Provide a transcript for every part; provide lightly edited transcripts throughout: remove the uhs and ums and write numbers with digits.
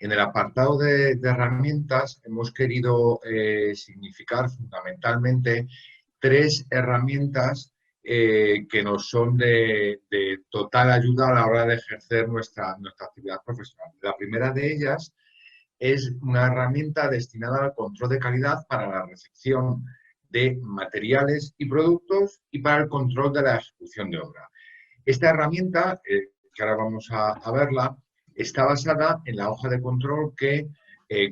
En el apartado de herramientas hemos querido significar fundamentalmente tres herramientas que nos son de total ayuda a la hora de ejercer nuestra actividad profesional. La primera de ellas es una herramienta destinada al control de calidad para la recepción de materiales y productos y para el control de la ejecución de obra. Esta herramienta, que ahora vamos a verla, está basada en la hoja de control que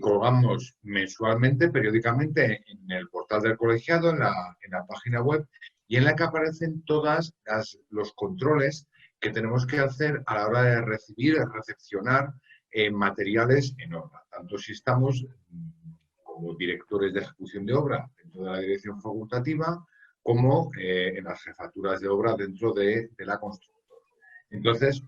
colgamos mensualmente, periódicamente, en el portal del colegiado, en la página web, y en la que aparecen todos los controles que tenemos que hacer a la hora de recibir y recepcionar materiales en obra. Tanto si estamos como directores de ejecución de obra dentro de la dirección facultativa, como en las jefaturas de obra dentro de la construcción. Entonces,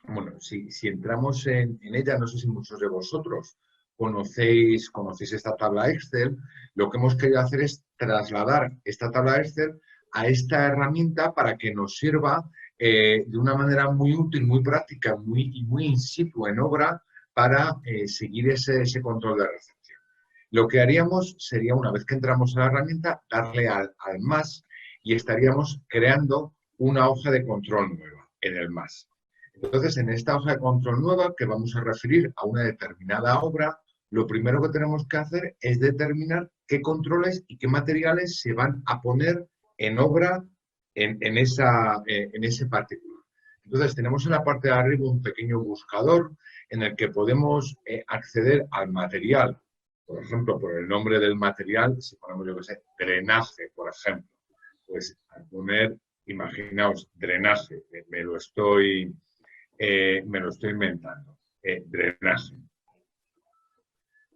bueno, si entramos en ella, no sé si muchos de vosotros conocéis esta tabla Excel. Lo que hemos querido hacer es trasladar esta tabla Excel a esta herramienta para que nos sirva de una manera muy útil, muy práctica, muy in situ en obra para seguir ese control de recepción. Lo que haríamos sería, una vez que entramos a la herramienta, darle al más y estaríamos creando una hoja de control nueva en el más. Entonces, en esta hoja de control nueva, que vamos a referir a una determinada obra, lo primero que tenemos que hacer es determinar qué controles y qué materiales se van a poner en obra en ese particular. Entonces, tenemos en la parte de arriba un pequeño buscador en el que podemos acceder al material. Por ejemplo, por el nombre del material, si ponemos, yo que sé, drenaje, por ejemplo, pues al poner, imaginaos, drenaje, me lo estoy inventando, drenaje.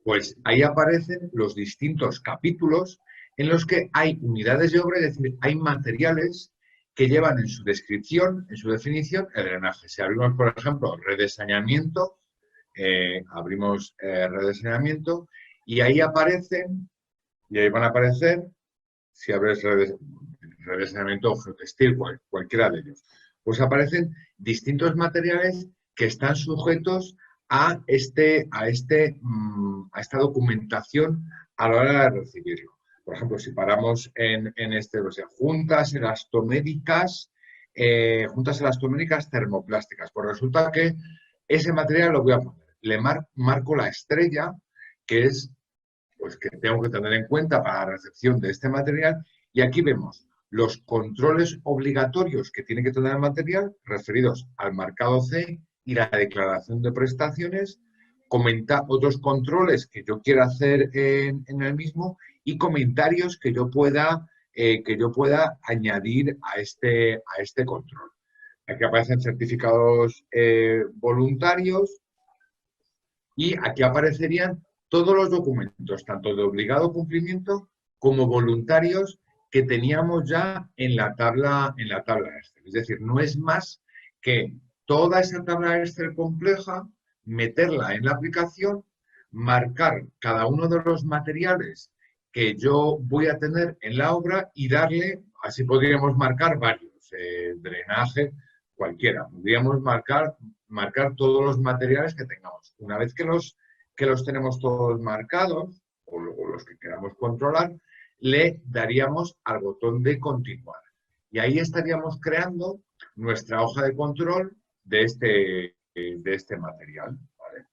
Pues ahí aparecen los distintos capítulos en los que hay unidades de obra, es decir, hay materiales que llevan en su descripción, en su definición, el drenaje. Si abrimos, por ejemplo, red de saneamiento, abrimos red de saneamiento y ahí aparecen, y ahí van a aparecer, si abres red de saneamiento o geotextil, cualquiera de ellos, pues aparecen distintos materiales que están sujetos a esta documentación a la hora de recibirlo. Por ejemplo, si paramos en juntas elastoméricas termoplásticas, pues resulta que ese material lo voy a poner. Le marco la estrella, que es pues que tengo que tener en cuenta para la recepción de este material, y aquí vemos los controles obligatorios que tiene que tener el material referidos al marcado C y la declaración de prestaciones, comenta otros controles que yo quiera hacer en el mismo y comentarios que yo pueda añadir a este control. Aquí aparecen certificados voluntarios y aquí aparecerían todos los documentos, tanto de obligado cumplimiento como voluntarios que teníamos ya en la tabla Excel. Es decir, no es más que toda esa tabla Excel compleja, meterla en la aplicación, marcar cada uno de los materiales que yo voy a tener en la obra y darle, así podríamos marcar varios, drenaje, cualquiera. Podríamos marcar todos los materiales que tengamos. Una vez que los tenemos todos marcados, o los que queramos controlar, le daríamos al botón de continuar. Y ahí estaríamos creando nuestra hoja de control de este material. ¿Vale?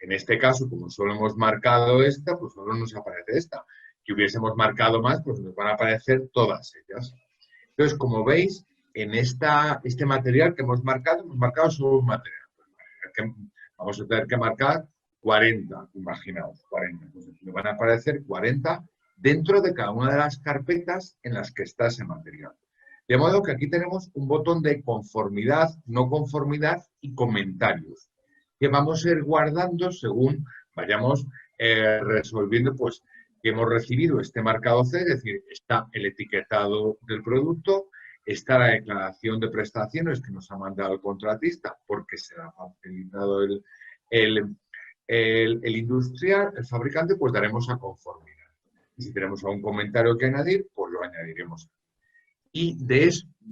En este caso, como solo hemos marcado esta, pues solo nos aparece esta. Si hubiésemos marcado más, pues nos van a aparecer todas ellas. Entonces, como veis, en este material que hemos marcado solo un material. Vamos a tener que marcar 40, imaginaos, 40. Pues me van a aparecer 40 dentro de cada una de las carpetas en las que está ese material. De modo que aquí tenemos un botón de conformidad, no conformidad y comentarios, que vamos a ir guardando según vayamos resolviendo, pues, que hemos recibido este marcado C, es decir, está el etiquetado del producto, está la declaración de prestaciones que nos ha mandado el contratista porque se ha facilitado el industrial, el fabricante, pues daremos a conformidad. Y si tenemos algún comentario que añadir, pues lo añadiremos. Y de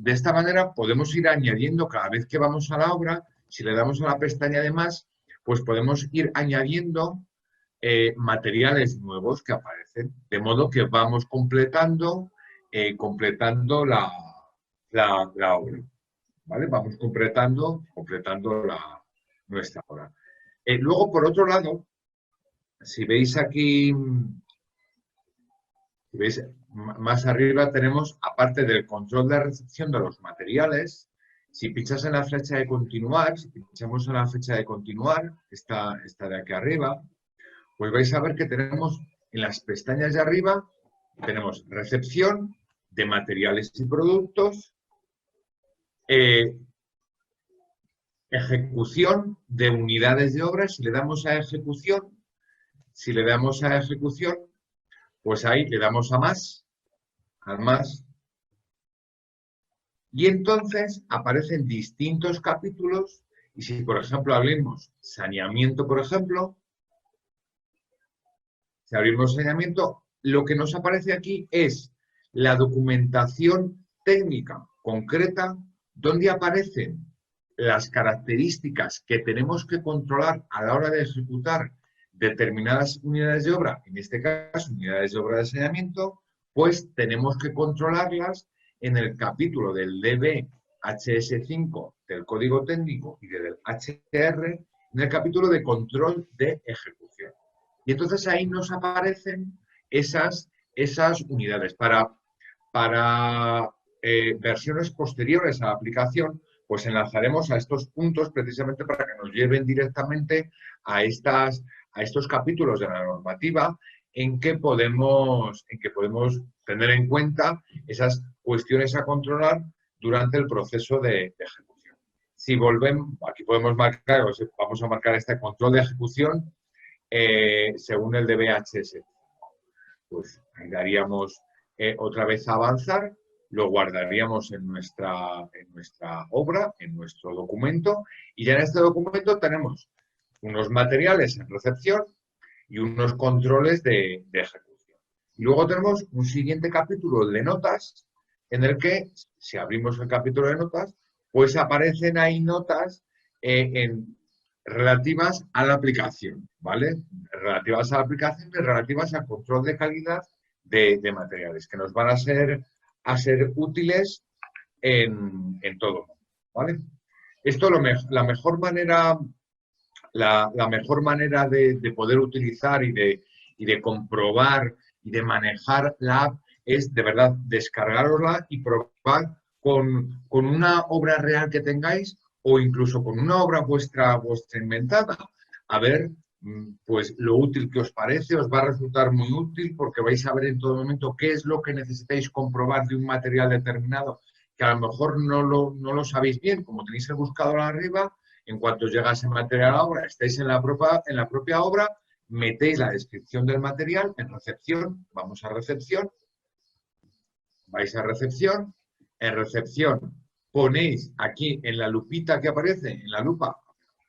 esta manera podemos ir añadiendo cada vez que vamos a la obra, si le damos a la pestaña de más, pues podemos ir añadiendo materiales nuevos que aparecen, de modo que vamos completando la obra, ¿vale? Vamos completando nuestra obra. Luego, por otro lado, si veis aquí, si veis más arriba, tenemos, aparte del control de recepción de los materiales, si pinchas en la flecha de continuar, si pinchamos en la flecha de continuar, esta de aquí arriba, pues vais a ver que tenemos en las pestañas de arriba, tenemos recepción de materiales y productos, ejecución de unidades de obra. Si le damos a ejecución, pues ahí le damos a más, al más, y entonces aparecen distintos capítulos. Y si, por ejemplo, abrimos saneamiento, por ejemplo, si abrimos saneamiento, lo que nos aparece aquí es la documentación técnica concreta donde aparecen las características que tenemos que controlar a la hora de ejecutar determinadas unidades de obra, en este caso unidades de obra de saneamiento, pues tenemos que controlarlas en el capítulo del DBHS5 del Código Técnico y del HR, en el capítulo de control de ejecución. Y entonces ahí nos aparecen esas unidades. Para versiones posteriores a la aplicación, pues enlazaremos a estos puntos precisamente para que nos lleven directamente a estos capítulos de la normativa en que podemos tener en cuenta esas cuestiones a controlar durante el proceso de ejecución. Si volvemos, aquí podemos marcar, vamos a marcar este control de ejecución según el DBHS. Pues ahí daríamos otra vez a avanzar, lo guardaríamos en nuestra obra, en nuestro documento, y ya en este documento tenemos unos materiales en recepción y unos controles de ejecución. Y luego tenemos un siguiente capítulo de notas, en el que, si abrimos el capítulo de notas, pues aparecen ahí notas relativas a la aplicación, ¿vale? Relativas a la aplicación y relativas al control de calidad de materiales, que nos van a ser útiles en todo, ¿vale? Esto la mejor manera de poder utilizar y de comprobar y de manejar la app es, de verdad, descargarosla y probar con una obra real que tengáis o incluso con una obra vuestra inventada, a ver pues lo útil que os parece. Os va a resultar muy útil porque vais a ver en todo momento qué es lo que necesitáis comprobar de un material determinado, que a lo mejor no lo sabéis bien, como tenéis el buscador arriba. En cuanto llega ese material a la obra, estáis en la propia obra, metéis la descripción del material en recepción, vamos a recepción, vais a recepción, en recepción ponéis aquí en la lupita que aparece, en la lupa,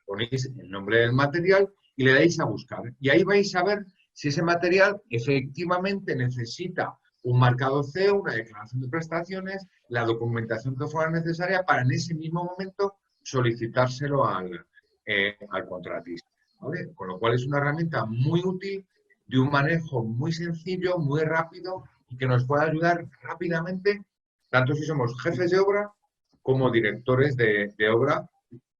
ponéis el nombre del material y le dais a buscar. Y ahí vais a ver si ese material efectivamente necesita un marcado CEO, una declaración de prestaciones, la documentación que fuera necesaria para en ese mismo momento solicitárselo al contratista, ¿vale? Con lo cual es una herramienta muy útil, de un manejo muy sencillo, muy rápido y que nos puede ayudar rápidamente, tanto si somos jefes de obra como directores de obra,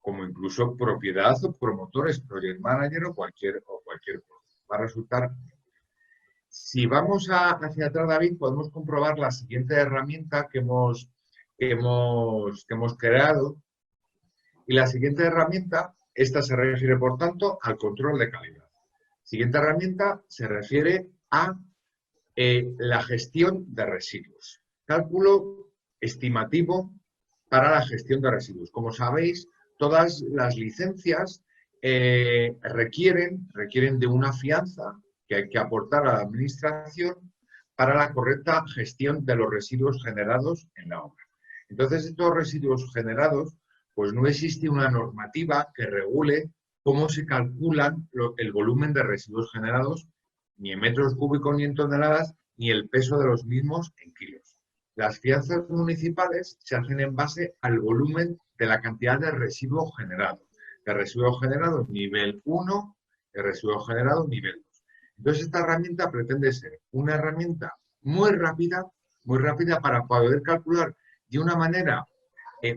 como incluso propiedad o promotores, project manager o cualquier cosa. Va a resultar. Si vamos hacia atrás, David, podemos comprobar la siguiente herramienta que hemos creado. Y la siguiente herramienta, esta se refiere, por tanto, al control de calidad. Siguiente herramienta se refiere a la gestión de residuos. Cálculo estimativo para la gestión de residuos. Como sabéis, todas las licencias requieren de una fianza que hay que aportar a la administración para la correcta gestión de los residuos generados en la obra. Entonces, estos residuos generados, pues no existe una normativa que regule cómo se calculan el volumen de residuos generados, ni en metros cúbicos ni en toneladas, ni el peso de los mismos en kilos. Las fianzas municipales se hacen en base al volumen de la cantidad de residuo generado. de residuo generado nivel 1, de residuo generado nivel 2. Entonces, esta herramienta pretende ser una herramienta muy rápida para poder calcular de una manera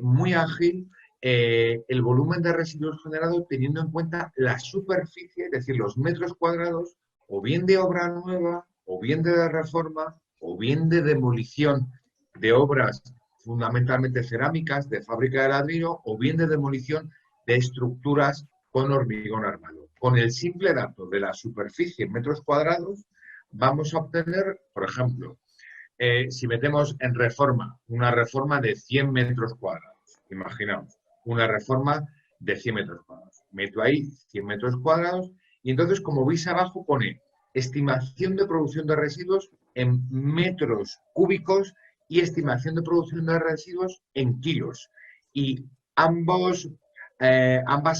muy ágil el volumen de residuos generados teniendo en cuenta la superficie, es decir, los metros cuadrados, o bien de obra nueva, o bien de reforma, o bien de demolición de obras fundamentalmente cerámicas, de fábrica de ladrillo, o bien de demolición de estructuras con hormigón armado. Con el simple dato de la superficie en metros cuadrados, vamos a obtener, por ejemplo, si metemos en reforma, una reforma de 100 metros cuadrados, imaginaos, una reforma de 100 metros cuadrados. Meto ahí 100 metros cuadrados y entonces, como veis abajo, pone estimación de producción de residuos en metros cúbicos y estimación de producción de residuos en kilos. Y ambas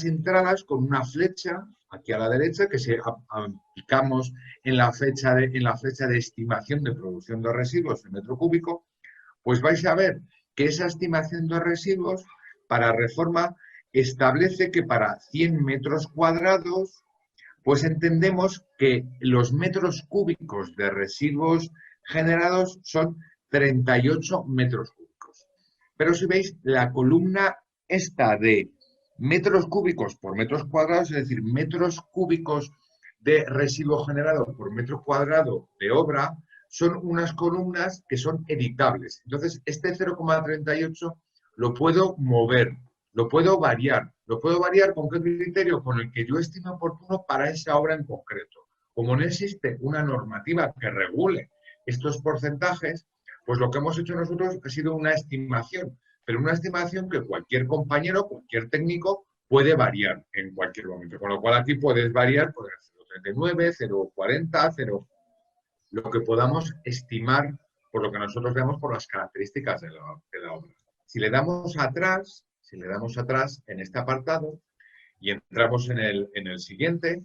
entradas con una flecha aquí a la derecha que se aplicamos en la flecha de estimación de producción de residuos en metro cúbico, pues vais a ver que esa estimación de residuos para reforma establece que para 100 metros cuadrados, pues entendemos que los metros cúbicos de residuos generados son 38 metros cúbicos. Pero si veis, la columna esta de metros cúbicos por metros cuadrados, es decir, metros cúbicos de residuo generado por metro cuadrado de obra, son unas columnas que son editables. Entonces, este 0,38 lo puedo mover, lo puedo variar. ¿Lo puedo variar con qué criterio? Con el que yo estime oportuno para esa obra en concreto. Como no existe una normativa que regule estos porcentajes, pues lo que hemos hecho nosotros ha sido una estimación, pero una estimación que cualquier compañero, cualquier técnico puede variar en cualquier momento. Con lo cual aquí puedes variar por el 0,39, 0,40, 0, lo que podamos estimar por lo que nosotros veamos por las características de la obra. Si le damos atrás en este apartado y entramos en el siguiente,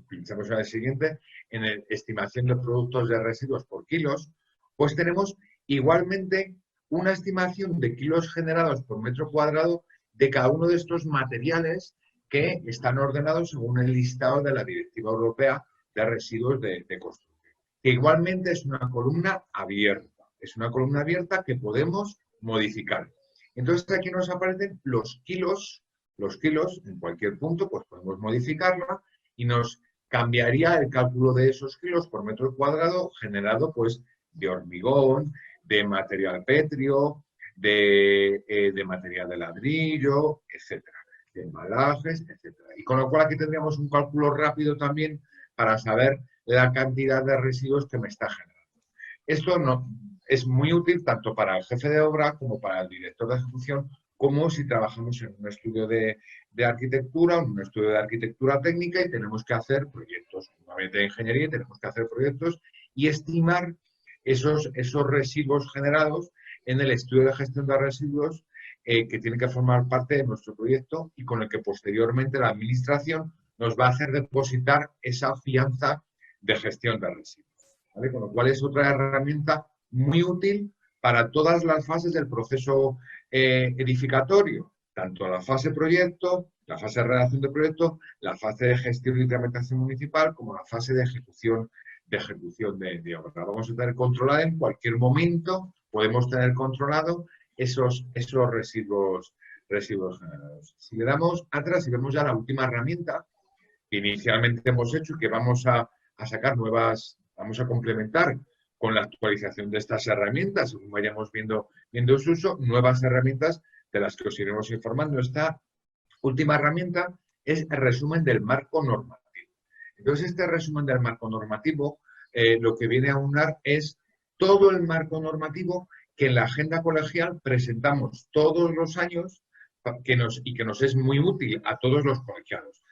pinchamos en el siguiente, en el estimación de productos de residuos por kilos, pues tenemos igualmente una estimación de kilos generados por metro cuadrado de cada uno de estos materiales que están ordenados según el listado de la Directiva Europea de Residuos de Construcción. Que igualmente es una columna abierta. Es una columna abierta que podemos modificar. Entonces aquí nos aparecen los kilos en cualquier punto, pues podemos modificarla y nos cambiaría el cálculo de esos kilos por metro cuadrado generado pues de hormigón, de material pétreo, de material de ladrillo, etcétera, de embalajes, etcétera. Y con lo cual aquí tendríamos un cálculo rápido también para saber la cantidad de residuos que me está generando. Esto no, es muy útil tanto para el jefe de obra como para el director de ejecución, como si trabajamos en un estudio de arquitectura, en un estudio de arquitectura técnica y tenemos que hacer proyectos, normalmente de ingeniería, tenemos que hacer proyectos y estimar esos residuos generados en el estudio de gestión de residuos que tiene que formar parte de nuestro proyecto y con el que posteriormente la administración nos va a hacer depositar esa fianza de gestión de residuos, ¿vale? Con lo cual es otra herramienta muy útil para todas las fases del proceso edificatorio, tanto la fase proyecto, la fase de redacción de proyecto, la fase de gestión y tramitación municipal, como la fase de ejecución de obra. Vamos a tener controlada en cualquier momento, podemos tener controlado esos residuos generados. Si le damos atrás y vemos ya la última herramienta que inicialmente hemos hecho y que vamos a sacar nuevas, vamos a complementar con la actualización de estas herramientas, según vayamos viendo su uso, nuevas herramientas de las que os iremos informando. Esta última herramienta es el resumen del marco normativo. Entonces, este resumen del marco normativo lo que viene a aunar es todo el marco normativo que en la agenda colegial presentamos todos los años y que nos es muy útil a todos los colegiados.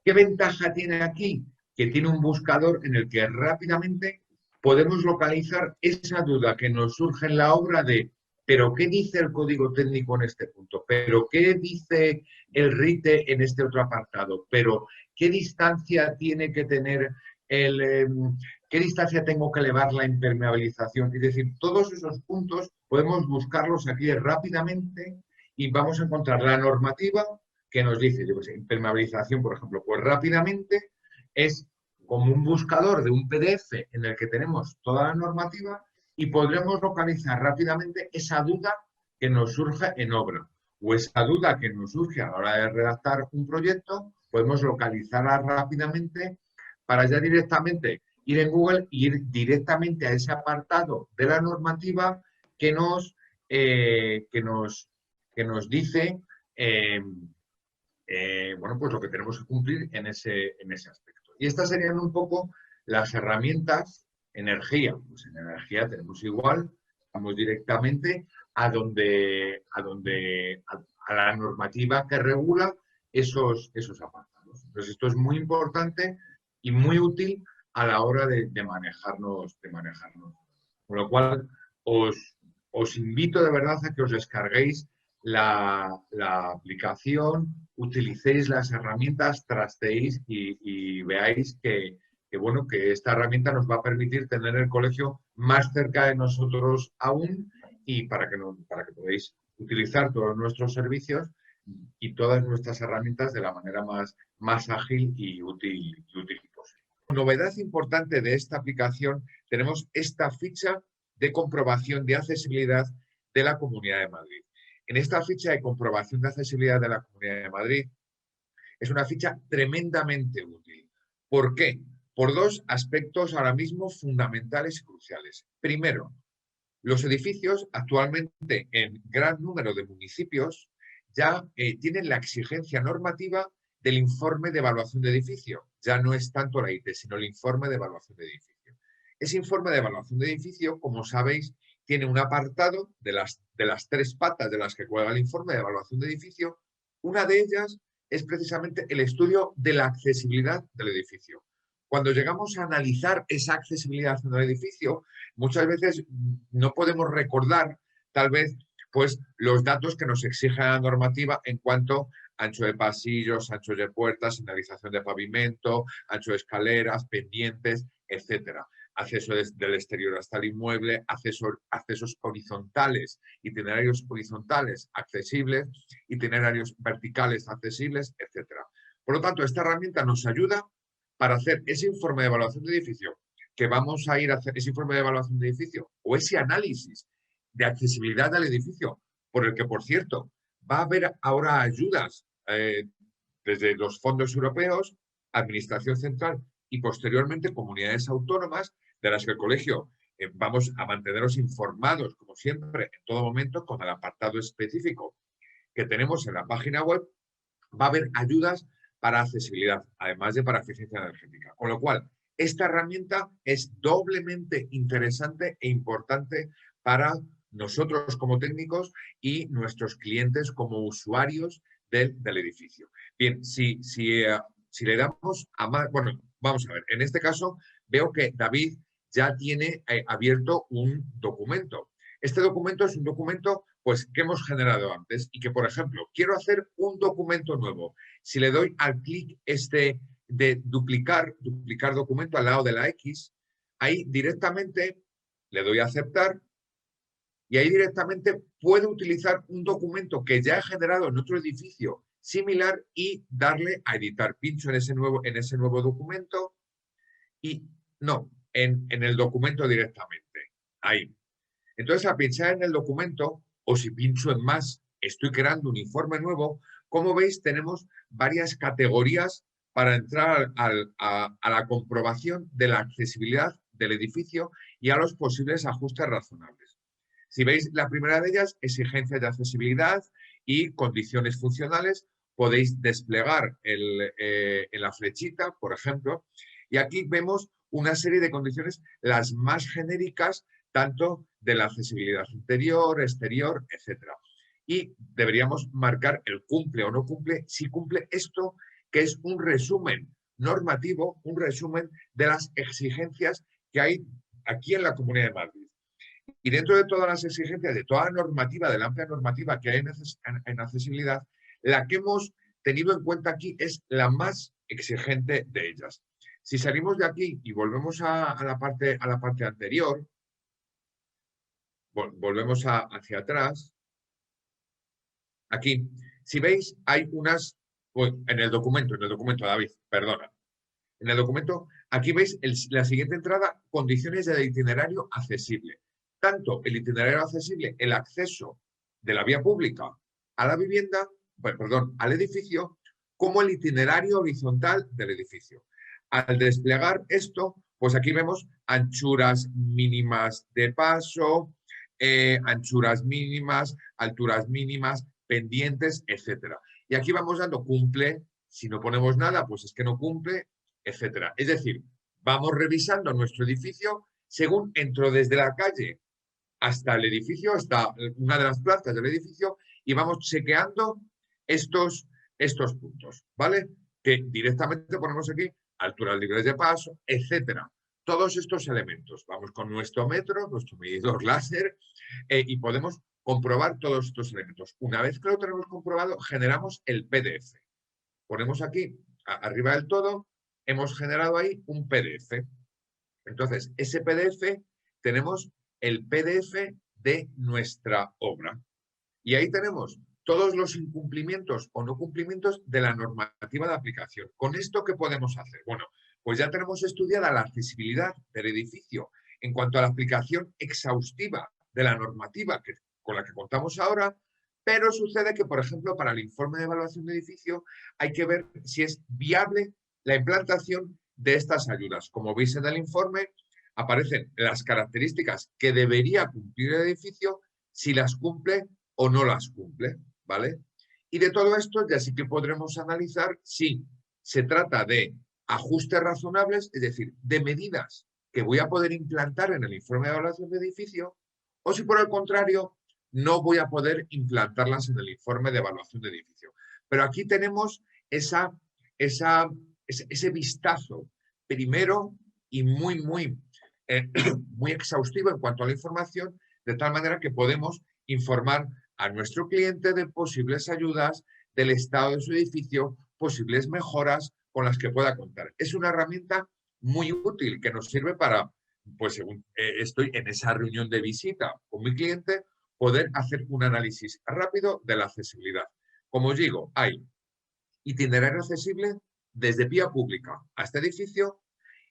¿Qué ventaja tiene aquí? Que tiene un buscador en el que rápidamente podemos localizar esa duda que nos surge en la obra de ¿pero qué dice el código técnico en este punto? ¿Pero qué dice el RITE en este otro apartado? ¿Pero qué distancia tiene que tener qué distancia tengo que elevar la impermeabilización? Es decir, todos esos puntos podemos buscarlos aquí rápidamente y vamos a encontrar la normativa que nos dice, yo qué sé, impermeabilización, por ejemplo, pues rápidamente es como un buscador de un PDF en el que tenemos toda la normativa y podremos localizar rápidamente esa duda que nos surge en obra o esa duda que nos surge a la hora de redactar un proyecto, podemos localizarla rápidamente para ya directamente ir en Google e ir directamente a ese apartado de la normativa que nos, eh, que nos, que nos dice eh, bueno, pues lo que tenemos que cumplir en ese aspecto. Y estas serían un poco las herramientas. Energía. Pues en energía tenemos igual, vamos directamente a la normativa que regula esos apartados. Entonces, esto es muy importante y muy útil a la hora de manejarnos. Con lo cual, os invito de verdad a que os descarguéis la aplicación, utilicéis las herramientas, trasteéis y veáis bueno, que esta herramienta nos va a permitir tener el colegio más cerca de nosotros aún y para que podáis utilizar todos nuestros servicios y todas nuestras herramientas de la manera más ágil y útil posible. Novedad importante de esta aplicación, tenemos esta ficha de comprobación de accesibilidad de la Comunidad de Madrid. En esta ficha de comprobación de accesibilidad de la Comunidad de Madrid es una ficha tremendamente útil. ¿Por qué? Por dos aspectos ahora mismo fundamentales y cruciales. Primero, los edificios actualmente en gran número de municipios ya tienen la exigencia normativa del informe de evaluación de edificio. Ya no es tanto la IT, sino el informe de evaluación de edificio. Ese informe de evaluación de edificio, como sabéis, tiene un apartado de las tres patas de las que cuelga el informe de evaluación de edificio. Una de ellas es precisamente el estudio de la accesibilidad del edificio. Cuando llegamos a analizar esa accesibilidad en el edificio, muchas veces no podemos recordar, tal vez, pues los datos que nos exige la normativa en cuanto a ancho de pasillos, ancho de puertas, señalización de pavimento, ancho de escaleras, pendientes, etcétera. Acceso del exterior hasta el inmueble, accesos horizontales, itinerarios horizontales accesibles, itinerarios verticales accesibles, etcétera. Por lo tanto, esta herramienta nos ayuda para hacer ese informe de evaluación de edificio, que vamos a ir a hacer ese informe de evaluación de edificio o ese análisis de accesibilidad del edificio, por el que, por cierto, va a haber ahora ayudas desde los fondos europeos, Administración Central y posteriormente comunidades autónomas, de las que el colegio vamos a manteneros informados, como siempre, en todo momento, con el apartado específico que tenemos en la página web. Va a haber ayudas para accesibilidad, además de para eficiencia energética. Con lo cual, esta herramienta es doblemente interesante e importante para nosotros como técnicos y nuestros clientes como usuarios del edificio. Bien, si le damos a más, bueno, vamos a ver, en este caso veo que David ya tiene abierto un documento. Este documento es un documento pues, que hemos generado antes y que, por ejemplo, quiero hacer un documento nuevo. Si le doy al clic de duplicar documento al lado de la X, ahí directamente le doy a aceptar y ahí directamente puedo utilizar un documento que ya he generado en otro edificio similar y darle a editar. Pincho en ese nuevo documento y no, en el documento directamente. Ahí. Entonces, al pinchar en el documento, o si pincho en más, estoy creando un informe nuevo. Como veis, tenemos varias categorías para entrar a la comprobación de la accesibilidad del edificio y a los posibles ajustes razonables. Si veis, la primera de ellas, exigencias de accesibilidad y condiciones funcionales, podéis desplegar en la flechita, por ejemplo, y aquí vemos una serie de condiciones, las más genéricas, tanto de la accesibilidad interior, exterior, etc. Y deberíamos marcar el cumple o no cumple, si cumple esto, que es un resumen normativo, un resumen de las exigencias que hay aquí en la Comunidad de Madrid. Y dentro de todas las exigencias, de toda la normativa, de la amplia normativa que hay en accesibilidad, la que hemos tenido en cuenta aquí es la más exigente de ellas. Si salimos de aquí y volvemos a la parte anterior, volvemos hacia atrás, aquí, si veis, hay unas Uy, en el documento, David, perdona. En el documento, aquí veis la siguiente entrada, condiciones del itinerario accesible. Tanto el itinerario accesible, el acceso de la vía pública a la vivienda, pues, perdón, al edificio, como el itinerario horizontal del edificio. Al desplegar esto, pues aquí vemos anchuras mínimas de paso, anchuras mínimas, alturas mínimas, pendientes, etcétera. Y aquí vamos dando cumple, si no ponemos nada, pues es que no cumple, etcétera. Es decir, vamos revisando nuestro edificio según entro desde la calle hasta el edificio, hasta una de las plantas del edificio, y vamos chequeando estos puntos, ¿vale? Que directamente ponemos aquí alturas libres de paso, etcétera. Todos estos elementos. Vamos con nuestro metro, nuestro medidor láser, y podemos comprobar todos estos elementos. Una vez que lo tenemos comprobado, generamos el PDF. Ponemos aquí, arriba del todo, hemos generado ahí un PDF. Entonces, ese PDF, tenemos el PDF de nuestra obra. Y ahí tenemos todos los incumplimientos o no cumplimientos de la normativa de aplicación. ¿Con esto qué podemos hacer? Bueno, pues ya tenemos estudiada la accesibilidad del edificio en cuanto a la aplicación exhaustiva de la normativa con la que contamos ahora, pero sucede que, por ejemplo, para el informe de evaluación de edificio hay que ver si es viable la implantación de estas ayudas. Como veis en el informe, aparecen las características que debería cumplir el edificio, si las cumple o no las cumple, ¿vale? Y de todo esto ya sí que podremos analizar si se trata de ajustes razonables, es decir, de medidas que voy a poder implantar en el informe de evaluación de edificio, o si por el contrario no voy a poder implantarlas en el informe de evaluación de edificio. Pero aquí tenemos ese vistazo primero y muy exhaustivo en cuanto a la información, de tal manera que podemos informar a nuestro cliente de posibles ayudas, del estado de su edificio, posibles mejoras con las que pueda contar. Es una herramienta muy útil que nos sirve para, pues según estoy en esa reunión de visita con mi cliente, poder hacer un análisis rápido de la accesibilidad. Como os digo, hay itinerario accesible desde vía pública a este edificio,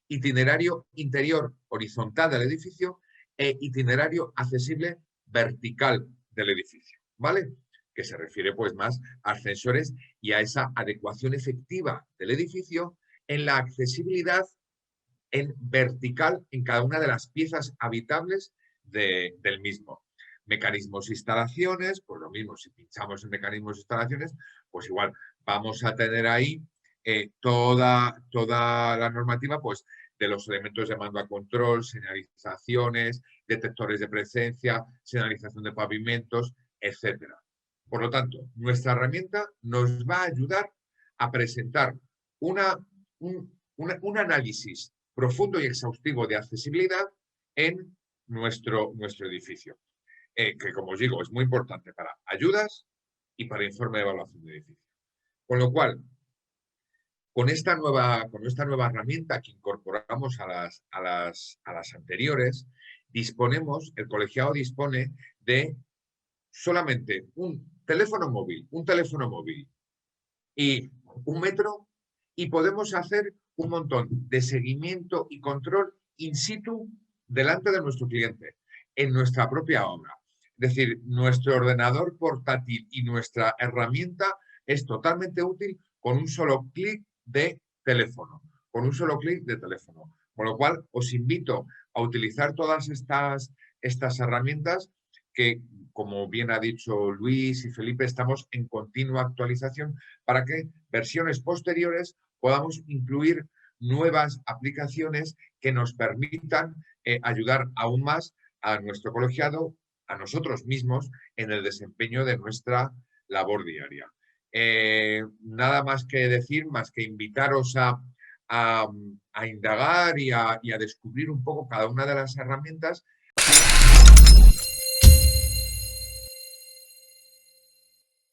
itinerario interior horizontal del edificio e itinerario accesible vertical del edificio, ¿vale? Que se refiere pues más a ascensores y a esa adecuación efectiva del edificio en la accesibilidad en vertical en cada una de las piezas habitables del mismo. Mecanismos e instalaciones, pues lo mismo, si pinchamos en mecanismos e instalaciones, pues igual vamos a tener ahí toda la normativa pues, de los elementos de mando a control, señalizaciones, detectores de presencia, señalización de pavimentos, etc. Por lo tanto, nuestra herramienta nos va a ayudar a presentar un análisis profundo y exhaustivo de accesibilidad en nuestro edificio. Que, como os digo, es muy importante para ayudas y para informe de evaluación de edificio. Con lo cual, con esta nueva herramienta que incorporamos a las anteriores, el colegiado dispone de solamente un teléfono móvil y un metro, y podemos hacer un montón de seguimiento y control in situ delante de nuestro cliente, en nuestra propia obra. Es decir, nuestro ordenador portátil y nuestra herramienta es totalmente útil con un solo clic de teléfono. Con lo cual, os invito a utilizar todas estas herramientas que, como bien ha dicho Luis y Felipe, estamos en continua actualización para que versiones posteriores podamos incluir nuevas aplicaciones que nos permitan ayudar aún más a nuestro colegiado, a nosotros mismos, en el desempeño de nuestra labor diaria. Nada más que decir, más que invitaros a indagar y a descubrir un poco cada una de las herramientas